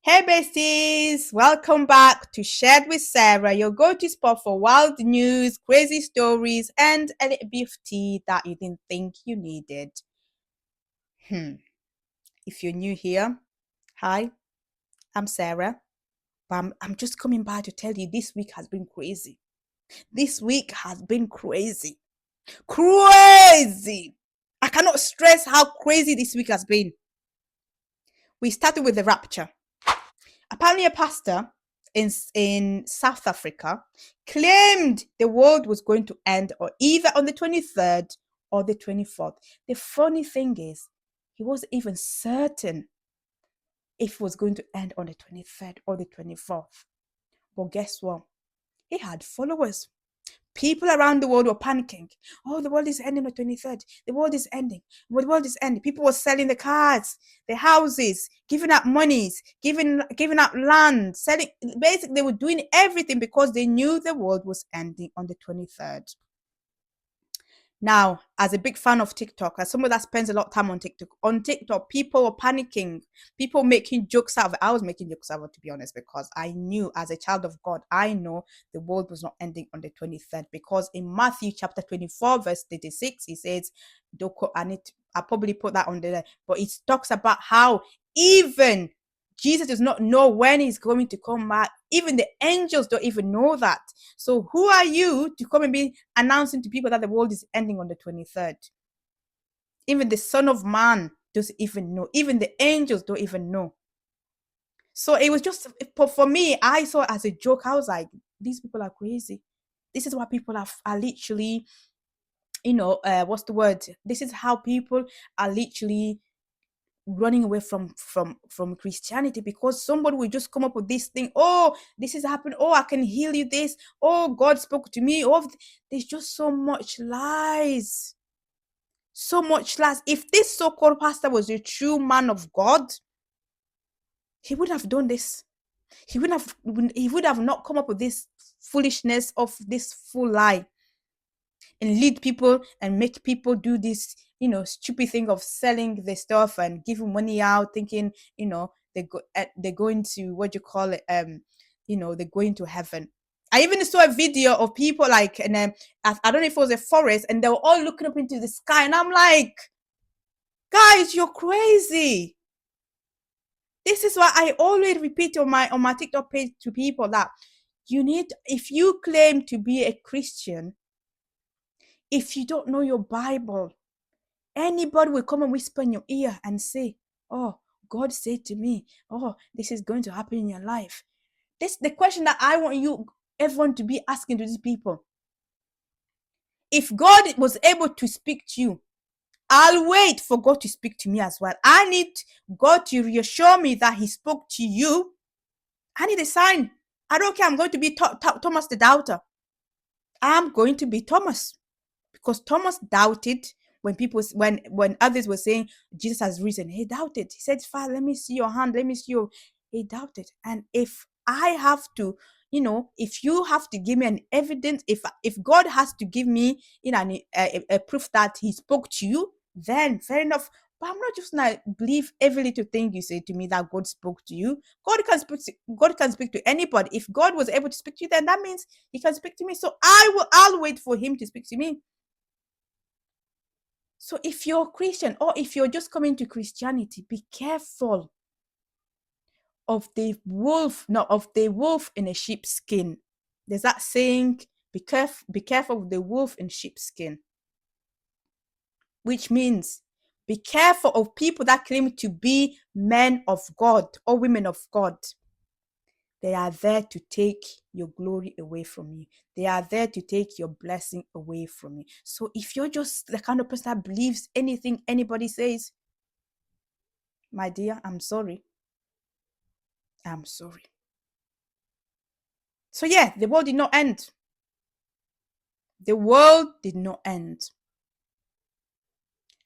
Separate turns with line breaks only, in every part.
Hey besties, welcome back to Shared with Sarah, your go-to spot for wild news, crazy stories, and a little bit of tea that you didn't think you needed. If you're new here, hi, I'm Sarah. But I'm just coming by to tell you this week has been crazy. This week has been crazy. Crazy! I cannot stress how crazy this week has been. We started with the rapture. Apparently, a pastor in South Africa claimed the world was going to end or either on the 23rd or the 24th. The funny thing is, he wasn't even certain if it was going to end on the 23rd or the 24th. But guess what? He had followers. People around the world were panicking. Oh, the world is ending on the 23rd. The world is ending. The world is ending. People were selling the cars, the houses, giving up monies, giving up land, selling. Basically, they were doing everything because they knew the world was ending on the 23rd. Now, as a big fan of TikTok, as someone that spends a lot of time on TikTok, people were panicking, people making jokes out of it. I was making jokes out of it, to be honest, because I knew as a child of God, I know the world was not ending on the 23rd. Because in Matthew chapter 24, verse 36, he says, I probably put that on there, but it talks about how even Jesus does not know when he's going to come back. Even the angels don't even know that. So who are you to come and be announcing to people that the world is ending on the 23rd? Even the Son of Man doesn't even know. Even the angels don't even know. So it was just, for me, I saw it as a joke. I was like, these people are crazy. This is why people are literally, what's the word? This is how people are literally running away from Christianity, because somebody will just come up with this thing. Oh, this is happened. Oh, I can heal you. This. Oh, God spoke to me. Oh, there's just so much lies. So much lies. If this so-called pastor was a true man of God, he would have done this. He would have not come up with this foolishness of this full lie and lead people and make people do this, stupid thing of selling the stuff and giving money out, thinking, they're going to, what do you call it? They're going to heaven. I even saw a video of people like, and I don't know if it was a forest, and they were all looking up into the sky, and I'm like, guys, you're crazy. This is why I always repeat on my TikTok page to people that if you claim to be a Christian, if you don't know your Bible, anybody will come and whisper in your ear and say, oh, God said to me, oh, this is going to happen in your life. This the question that I want everyone to be asking to these people. If God was able to speak to you, I'll wait for God to speak to me as well. I need God to reassure me that he spoke to you. I need a sign. I don't care. I'm going to be Thomas the doubter. I'm going to be Thomas, because Thomas doubted when others were saying Jesus has risen. He doubted. He said, Father, let me see your hand. Let me see your. He doubted. And if I have to, if you have to give me an evidence, if God has to give me, a proof that he spoke to you, then fair enough. But I'm not just gonna believe every little thing you say to me that God spoke to you. God can speak to anybody. If God was able to speak to you, then that means he can speak to me. So I'll wait for him to speak to me. So if you're Christian, or if you're just coming to Christianity, be careful of the wolf in a sheep's skin. There's that saying, be careful of the wolf in sheep's skin. Which means be careful of people that claim to be men of God or women of God. They are there to take your glory away from you. They are there to take your blessing away from you. So if you're just the kind of person that believes anything anybody says, my dear, I'm sorry. I'm sorry. So yeah, the world did not end. The world did not end.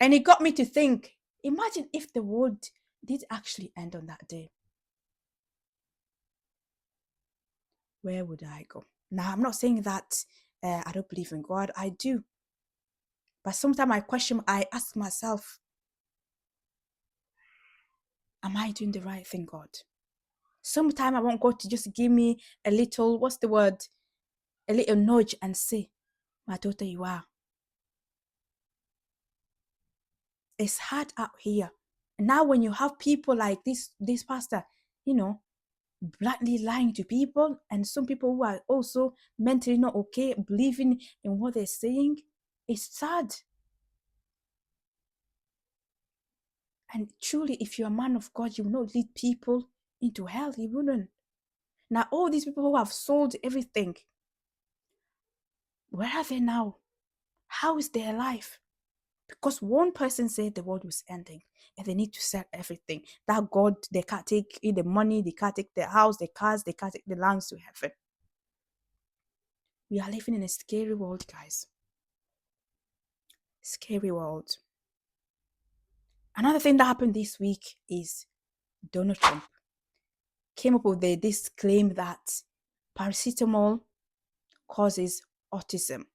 And it got me to think, imagine if the world did actually end on that day. Where would I go? Now, I'm not saying that I don't believe in God. I do. But sometimes I ask myself, am I doing the right thing, God? Sometimes I want God to just give me a little, what's the word? A little nudge and say, my daughter, you are. It's hard out here. And now when you have people like this pastor, bluntly lying to people, and some people who are also mentally not okay, believing in what they're saying, it's sad. And truly, if you're a man of God, you will not lead people into hell. You wouldn't. Now, all these people who have sold everything, where are they now? How is their life? Because one person said the world was ending and they need to sell everything. That God, they can't take the money, they can't take the house, the cars, they can't take the lands to heaven. We are living in a scary world, guys. Scary world. Another thing that happened this week is Donald Trump came up with this claim that paracetamol causes autism.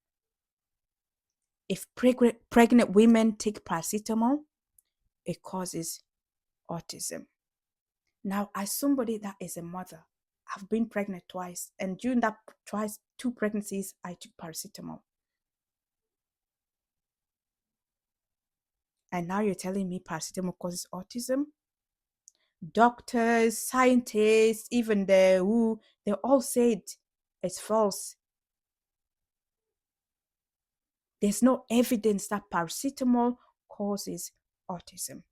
If pregnant women take paracetamol, it causes autism. Now, as somebody that is a mother, I've been pregnant twice, and during that two pregnancies, I took paracetamol. And now you're telling me paracetamol causes autism? Doctors, scientists, even they all said it's false. There's no evidence that paracetamol causes autism.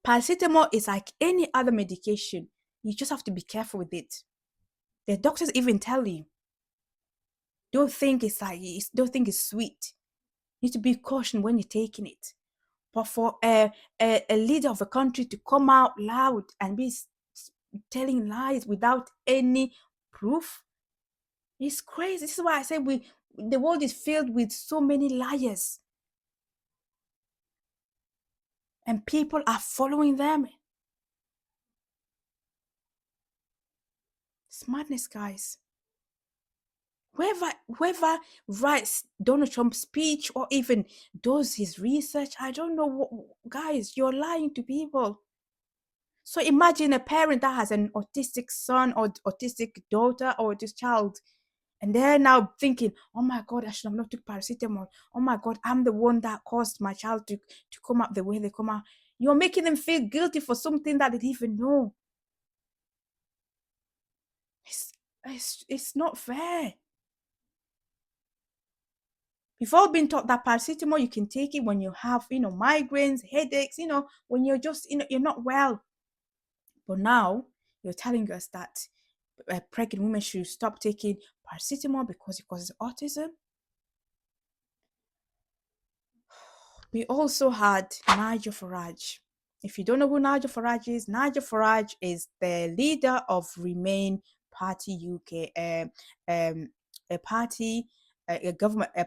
Paracetamol is like any other medication. You just have to be careful with it. The doctors even tell you, don't think it's sweet. You need to be cautious when you're taking it. But for a leader of a country to come out loud and be telling lies without any proof, it's crazy. This is why I say the world is filled with so many liars. And people are following them. It's madness, guys. Whoever writes Donald Trump's speech or even does his research, I don't know what, guys, you're lying to people. So imagine a parent that has an autistic son or autistic daughter or this child, and they're now thinking, oh my God, I should have not took paracetamol. Oh my God, I'm the one that caused my child to come out the way they come out. You're making them feel guilty for something that they didn't even know. It's not fair. We've all been taught that paracetamol, you can take it when you have, migraines, headaches, when you're just, you're not well. But now you're telling us that pregnant women should stop taking paracetamol because it causes autism. We also had Nigel Farage. If you don't know who Nigel Farage is the leader of Remain Party UK, a party, a government, a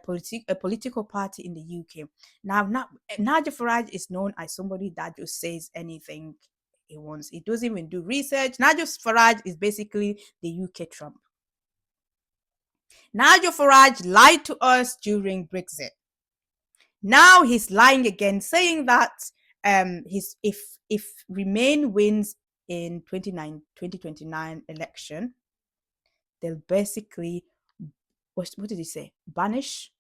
political party in the UK. Now, Nigel Farage is known as somebody that just says anything he wants. He doesn't even do research. Nigel Farage is basically the UK Trump. Nigel Farage lied to us during Brexit. Now he's lying again, saying that if Remain wins in 2029 election, they'll basically, what did he say? Banish.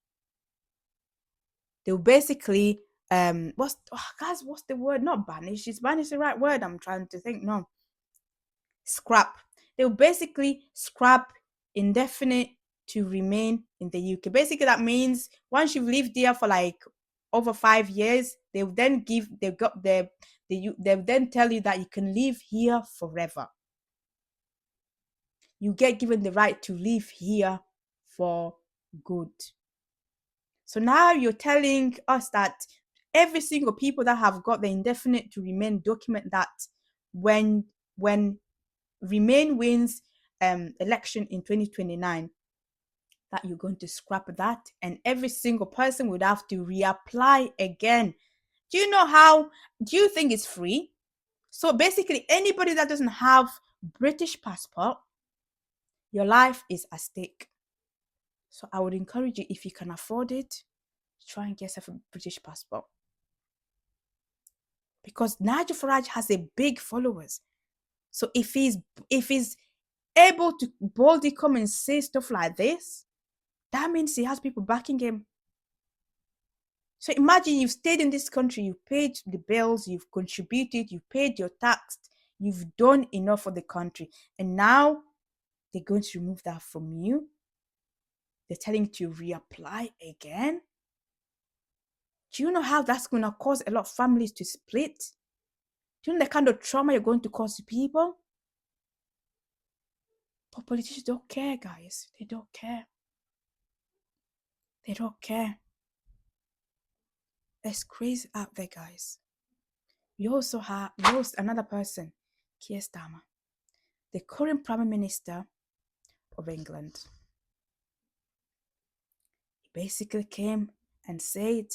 They'll basically what's the word? Not banish. Is banish the right word? I'm trying to think. No. Scrap. They'll basically scrap indefinite to remain in the UK. Basically, that means once you've lived there for like over 5 years, they'll then tell you that you can live here forever. You get given the right to live here for good. So now you're telling us that every single people that have got the indefinite to remain document that when Remain wins election in 2029, that you're going to scrap that, and every single person would have to reapply again. Do you think it's free? So basically, anybody that doesn't have British passport, your life is at stake. So I would encourage you, if you can afford it, try and get yourself a British passport. Because Nigel Farage has a big followers. So if he's able to boldly come and say stuff like this, that means he has people backing him. So imagine you've stayed in this country, you've paid the bills, you've contributed, you've paid your tax, you've done enough for the country, and now they're going to remove that from you. They're telling you to reapply again. Do you know how that's going to cause a lot of families to split? Do you know the kind of trauma you're going to cause to people? But politicians don't care, guys. They don't care. They don't care. It's crazy out there, guys. We also have another person, Keir Starmer, the current Prime Minister of England. He basically came and said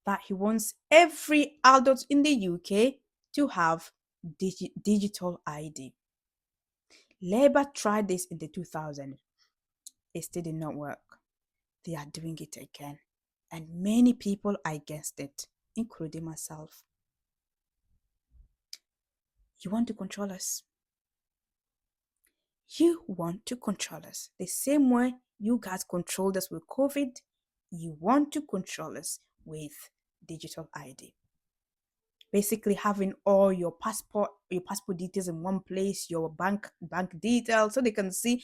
that he wants every adult in the UK to have digital ID. Labour tried this in the 2000s. It still did not work. They are doing it again. And many people are against it, including myself. You want to control us. You want to control us. The same way you guys controlled us with COVID, you want to control us with digital ID. Basically having all your passport details in one place, your bank details, so they can see.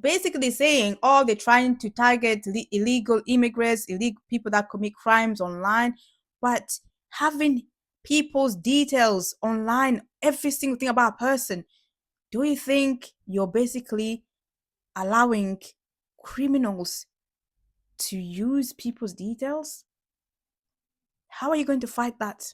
Basically saying, oh, they're trying to target illegal immigrants, illegal people that commit crimes online, but having people's details online, every single thing about a person, do you think you're basically allowing criminals to use people's details? How are you going to fight that?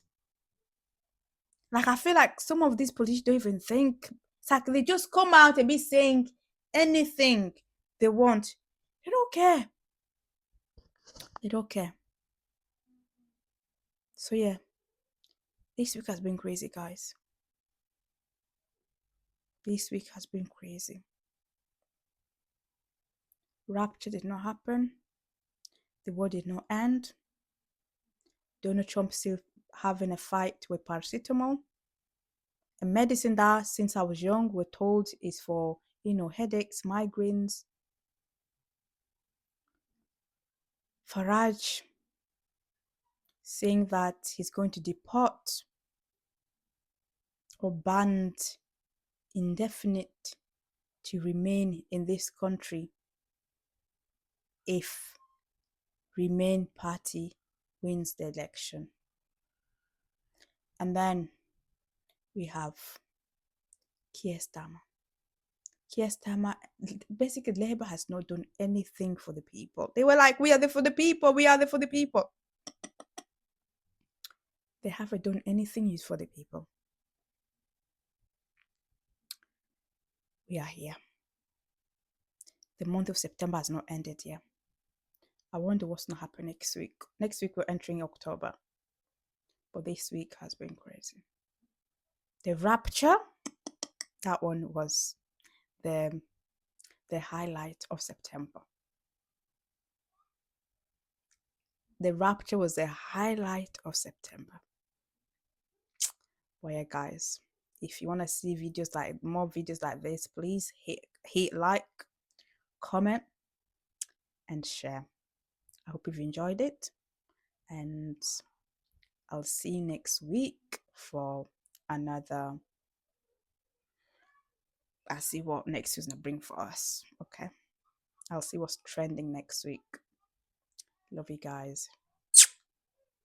Like, I feel like some of these politicians don't even think. It's like they just come out and be saying anything they want. They don't care. They don't care. So yeah, this week has been crazy, guys. This week has been crazy. Rapture did not happen. The war did not end. Donald Trump still having a fight with paracetamol. A medicine that since I was young we're told is for, headaches, migraines. Farage saying that he's going to deport or ban indefinite to remain in this country if Remain party wins the election. And then we have Keir Starmer. Keir Starmer, basically Labour has not done anything for the people. They were like, we are there for the people, we are there for the people. They haven't done anything used for the people. We are here. The month of September has not ended yet. I wonder what's going to happen next week. Next week we're entering October. But this week has been crazy. The Rapture, that one was the highlight of September. The Rapture was the highlight of September. Well, yeah, guys, if you want to see more videos like this, please hit like, comment, and share. I hope you've enjoyed it, and I'll see you next week for another. I'll see what next week's gonna bring for us. Okay, I'll see what's trending next week. Love you guys.